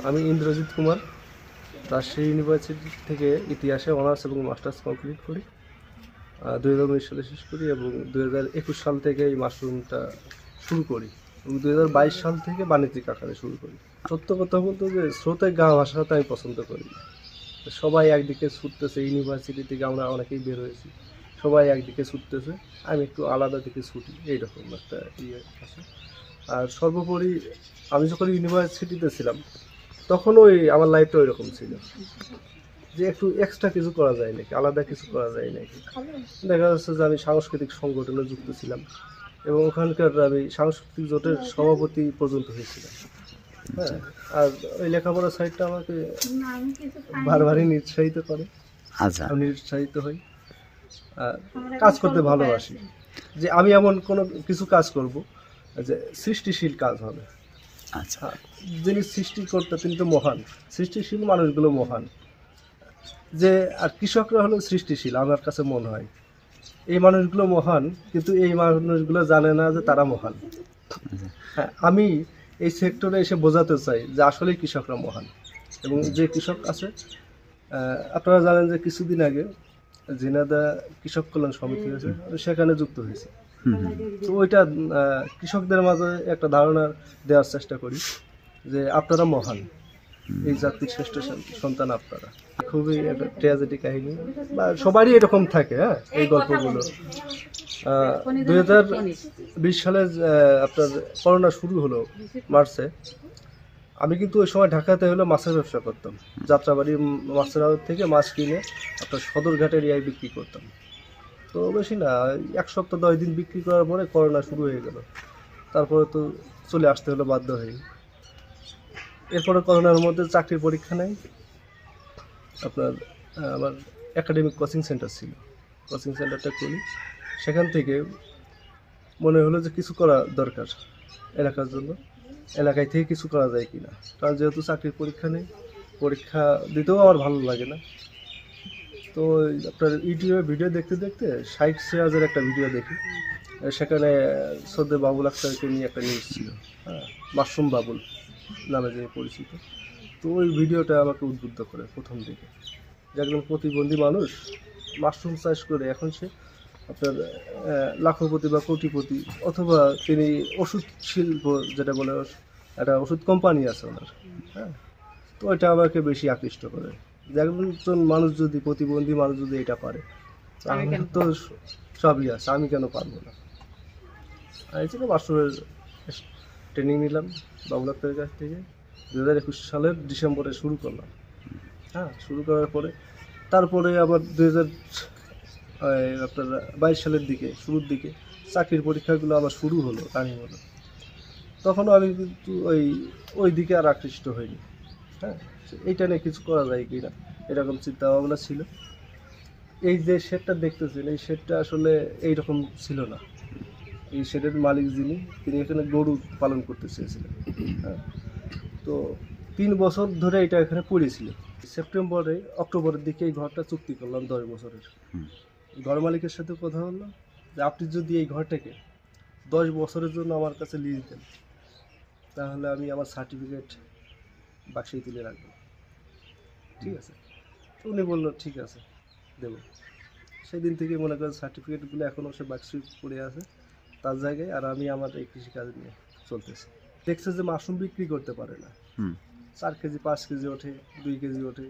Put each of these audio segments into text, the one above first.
আমি ইন্দ্রজিৎ কুমার রাজশাহী ইউনিভার্সিটি থেকে ইতিহাসে অনার্স এবং মাস্টার্স কমপ্লিট করি। 2019 সালে শেষ করি এবং 2021 সাল থেকে এই মাশরুমটা শুরু করি এবং 2022 সাল থেকে বাণিজ্যিক আকারে শুরু করি। সত্য কথা বলতে যে স্রোতে গা ভাসাটা আমি পছন্দ করি। সবাই একদিকে ছুটতেছে, ইউনিভার্সিটি থেকে আমরা অনেকেই বের হয়েছি, সবাই একদিকে ছুটতেছে, আমি একটু আলাদা দিকে ছুটি, এইরকম একটা ইয়ে আছে। আর সর্বোপরি আমি যখন ইউনিভার্সিটিতে ছিলাম তখন ওই আমার লাইফটা ওই রকম ছিল যে একটু এক্সট্রা কিছু করা যায় নাকি, আলাদা কিছু করা যায় নাকি। দেখা যাচ্ছে যে আমি সাংস্কৃতিক সংগঠনে যুক্ত ছিলাম এবং ওখানকার আমি সাংস্কৃতিক জোটের সভাপতি পর্যন্ত হয়েছিলাম। হ্যাঁ, আর ওই লেখাপড়ার সাইডটা আমাকে বারবারই নিরুৎসাহিত করে। আচ্ছা, আমি নিরুৎসাহিত হই, আর কাজ করতে ভালোবাসি যে আমি এমন কোনো কিছু কাজ করব যে সৃষ্টিশীল কাজ হবে। আচ্ছা, যিনি সৃষ্টিকর্তা তিনি তো মহান, সৃষ্টিশীল মানুষগুলো মহান। যে আর কৃষকরা হলো সৃষ্টিশীল আমার কাছে মনে হয়। এই মানুষগুলো মহান, কিন্তু এই মানুষগুলো জানে না যে তারা মহান। হ্যাঁ, আমি এই সেক্টরে এসে বোঝাতে চাই যে আসলেই কৃষকরা মহান। এবং যে কৃষক আছে, আপনারা জানেন যে কিছুদিন আগে ঝিনাইদহ কৃষক কল্যাণ সমিতি আছে, সেখানে যুক্ত হয়েছে। তো ওইটা কৃষকদের মাঝে একটা ধারণা দেওয়ার চেষ্টা করি যে আপনারা মহান, এই জাতির শ্রেষ্ঠ সন্তান আপনারা। খুবই একটা ট্র্যাজেডি কাহিনী, বা সবারই এরকম থাকে। হ্যাঁ, এই গল্পগুলো 2020 সালে আপনার করোনা শুরু হলো মার্চে। আমি কিন্তু ওই সময় ঢাকাতে হলো মাছের ব্যবসা করতাম, যাত্রাবাড়ি মাছের আড়ত থেকে মাছ কিনে আপনার সদরঘাটের ইয়ায় বিক্রি করতাম। তো বেশি না, 1 সপ্তাহ 10 দিন বিক্রি করার পরে করোনা শুরু হয়ে গেল। তারপরে তো চলে আসতে হলো বাধ্য হয়ে। এরপরে করোনার মধ্যে চাকরির পরীক্ষা নেই। আপনার আমার একাডেমিক কোচিং সেন্টার ছিল, কোচিং সেন্টারটা করি। সেখান থেকে মনে হলো যে কিছু করা দরকার এলাকার জন্য, এলাকায় থেকে কিছু করা যায় কি না। কারণ যেহেতু চাকরির পরীক্ষা নেই, পরীক্ষা দিতেও আমার ভালো লাগে না। তো আপনার ইউটিউবে ভিডিও দেখতে দেখতে শাইখ সিরাজের একটা ভিডিও দেখি, সেখানে সদ্য বাবুল আক্তারকে নিয়ে একটা নিউজ ছিল। হ্যাঁ, মাশরুম বাবুল নামে যে পরিচিত। তো ওই ভিডিওটা আমাকে উদ্বুদ্ধ করে প্রথম দিকে, যে একজন প্রতিবন্ধী মানুষ মাশরুম চাষ করে এখন সে আপনার লাখপতি বা কোটিপতি, অথবা তিনি ওষুধ শিল্প যেটা বলে, একটা ওষুধ কোম্পানি আছে ওনার। হ্যাঁ, তো এটা আমাকে বেশি আকৃষ্ট করে যে একজন মানুষ যদি, প্রতিবন্ধী মানুষ যদি এটা পারে, তাহলে তো সবই আছে, আমি কেন পারবো না। এই জন্য মাশরুমের ট্রেনিং নিলাম বাবুল আক্তারের কাছ থেকে। 2021 সালের ডিসেম্বরে শুরু করলাম। হ্যাঁ, শুরু করার পরে তারপরে আবার 2022 সালের দিকে, শুরুর দিকে চাকরির পরীক্ষাগুলো আবার শুরু হলো, টাইম হলো। তখনও আমি কিন্তু ওই দিকে আর আকৃষ্ট হইনি। হ্যাঁ, এইটা নিয়ে কিছু করা যায় কি না, এরকম চিন্তা ভাবনা ছিল। এই যে শেডটা দেখতেছেন, এই শেডটা আসলে এইরকম ছিল না। এই শেডের মালিক যিনি, তিনি এখানে গরু পালন করতে চেয়েছিলেন। হ্যাঁ, তো 3 বছর ধরে এটা এখানে পড়েছিল। অক্টোবরের দিকে এই ঘরটা চুক্তি করলাম 10 বছরের। ঘর মালিকের সাথে কথা বললাম যে আপনি যদি এই ঘরটাকে 10 বছরের জন্য আমার কাছে লিজ দেন, তাহলে আমি আমার সার্টিফিকেট বাক্সেই তুলে রাখবো। ঠিক আছে? তো উনি বললো ঠিক আছে, দেবো। সেদিন থেকে মনে করেন সার্টিফিকেটগুলো এখনও সে বাক্সে পড়ে আছে তার জায়গায়, আর আমি আমার এই কৃষিকাজ নিয়ে চলতেছি। দেখছে যে মাশরুম বিক্রি করতে পারে না, 4 কেজি 5 কেজি ওঠে, 2 কেজি ওঠে।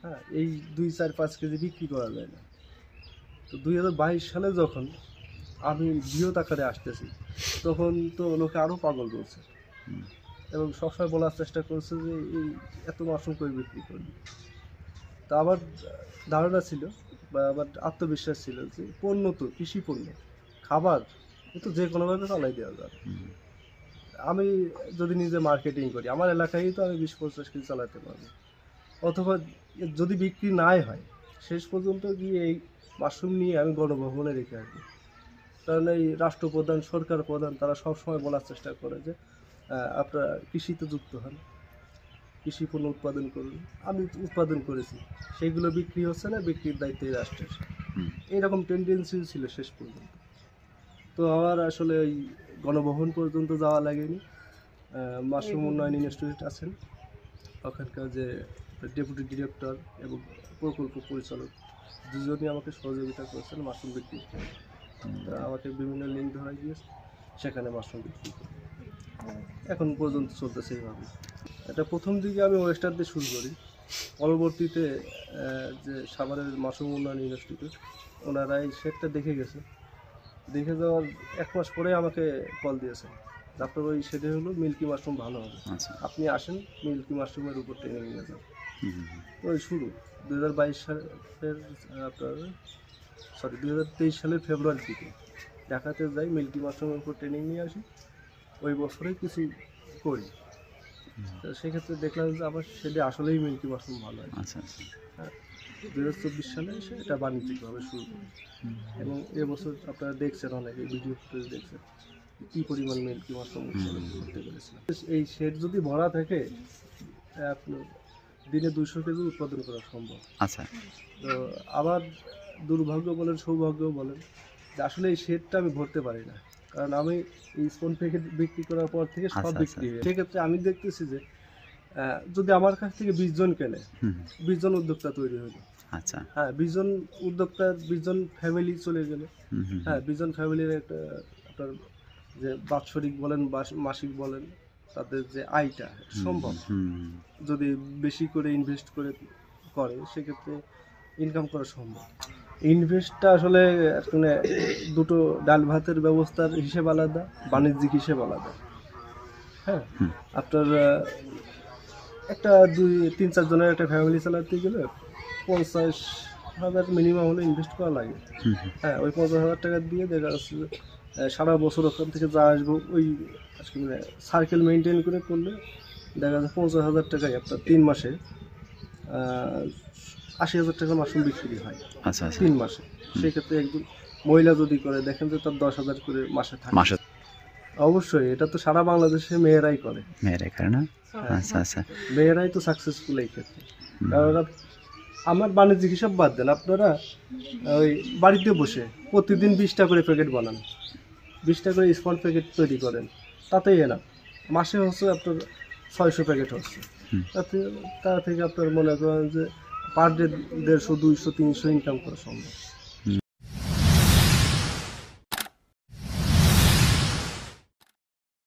হ্যাঁ, এই 2, 4, 5 কেজি বিক্রি করা যায় না। তো 2022 সালে যখন আমি বৃহৎ আকারে আসতেছি, তখন তো লোকে আরও পাগল বলছে এবং সবসময় বলার চেষ্টা করছে যে এই এত মাশরুম করে বিক্রি করবি। তা আমার ধারণা ছিল বা আমার আত্মবিশ্বাস ছিল যে পণ্য তো কৃষি পণ্য, খাবার কিন্তু যে কোনোভাবে চালাই দেওয়া যাবে। আমি যদি নিজে মার্কেটিং করি, আমার এলাকায় তো আমি 20-25 কেজি চালাতে পারবো। অথবা যদি বিক্রি নাই হয়, শেষ পর্যন্ত গিয়ে এই মাশরুম নিয়ে আমি গণভবনে রেখে আসবো। কারণ এই রাষ্ট্রপ্রধান, সরকার প্রধান, তারা সবসময় বলার চেষ্টা করে যে আপনারা কৃষিতে যুক্ত হন, কৃষি পণ্য উৎপাদন করুন। আমি উৎপাদন করেছি, সেইগুলো বিক্রি হচ্ছে না, বিক্রির দায়িত্ব এই রাষ্ট্রের। এইরকম টেন্ডেন্সি ছিল শেষ পর্যন্ত। তো আমার আসলে ওই গণভবন পর্যন্ত যাওয়া লাগেনি। মাশরুম উন্নয়ন ইনস্টিটিউট আছেন, ওখানকার যে ডেপুটি ডিরেক্টর এবং প্রকল্প পরিচালক দুজনই আমাকে সহযোগিতা করেছেন মাশরুম বিক্রি। তা আমাকে বিভিন্ন লিঙ্ক ধরাই দিয়েছে, সেখানে মাশরুম বিক্রি করি। এখন পর্যন্ত চলতেছে এইভাবে। এটা প্রথম দিকে আমি ওয়েস্টার দিয়ে শুরু করি, পরবর্তীতে যে সাভারের মাশরুম উন্নয়ন ইনস্টিটিউট ওনারা এই শেডটা দেখে গেছে, দেখে যাওয়ার 1 মাস পরে আমাকে কল দিয়েছে, আপনার ওই শেডে হলো মিল্কি মাশরুম ভালো হবে, আপনি আসেন মিল্কি মাশরুমের উপর ট্রেনিং নিয়ে যান। ওই শুরু 2022 সালের আপনার 2023 সালের ফেব্রুয়ারি থেকে ঢাকাতে যাই, মিল্কি মাশরুমের উপর ট্রেনিং নিয়ে আসি। ওই বছরে কিছু করি, তো সেক্ষেত্রে দেখলাম যে আমার শেডে আসলেই মিল্কি মাশরুম ভালো হয়। হ্যাঁ, 2024 সালে এসে এটা বাণিজ্যিকভাবে শুরু করি এবং এবছর আপনারা দেখছেন, অনেকে ভিডিও ফুটেজ দেখছেন কী পরিমাণ মিল্কি মাশরুম উৎপাদন করতে পেরেছিলাম। এই শেড যদি ভরা থাকে আপনার দিনে 200 কেজি উৎপাদন করা সম্ভব। আচ্ছা, তো আবার দুর্ভাগ্য বলেন সৌভাগ্য বলেন যে আসলে এই শেডটা আমি ভরতে পারি না, কারণ আমি এই স্পন প্যাকেট বিক্রি করার পর থেকে সব বিক্রি হয়ে, সেক্ষেত্রে আমি দেখতেছি যে যদি আমার কাছ থেকে 20 জন কেনে, 20 জন উদ্যোক্তা তৈরি হলো। আচ্ছা, হ্যাঁ, 20 জন উদ্যোক্তার 20 জন ফ্যামিলি চলে গেলে, হ্যাঁ 20 জন ফ্যামিলির একটা আপনার যে বাৎসরিক বলেন বা মাসিক বলেন তাদের যে আয়টা সম্ভব, যদি বেশি করে ইনভেস্ট করে সেক্ষেত্রে ইনকাম করা সম্ভব। ইনভেস্টটা আসলে মানে দুটো ডাল ভাতের ব্যবস্থার হিসেব আলাদা, বাণিজ্যিক হিসেব আলাদা। হ্যাঁ, আপনার একটা 2-3-4 জনের একটা ফ্যামিলি চালাতে গেলে 50,000 মিনিমাম হলে ইনভেস্ট করা লাগে। হ্যাঁ, ওই 50,000 টাকা দিয়ে দেখা যাচ্ছে সারা বছর ওখান থেকে যা আসবো ওই আজকে মানে সার্কেল মেনটেন করে করলে দেখা যাচ্ছে 50,000 টাকায় আপনার 3 মাসে 80,000 টাকা মাশরুম বিক্রি হয়। আচ্ছা, 3 মাসে। সেক্ষেত্রে একজন মহিলা যদি করে দেখেন যে তার 10,000 করে মাসে থাকে। অবশ্যই এটা তো সারা বাংলাদেশে মেয়েরাই করে না? আচ্ছা আচ্ছা, মেয়েরাই তো সাকসেসফুল এই ক্ষেত্রে। কারণ আমার বাণিজ্যিক হিসাব বাদ দেন, আপনারা ওই বাড়িতে বসে প্রতিদিন 20টা করে প্যাকেট বানান, 20টা করে স্পন প্যাকেট তৈরি করেন, তাতেই না মাসে হচ্ছে আপনার 600 প্যাকেট হচ্ছে। তা থেকে আপনার মনে করেন যে পার ডে 150, 200, 300 ইনকাম করা সম্ভব।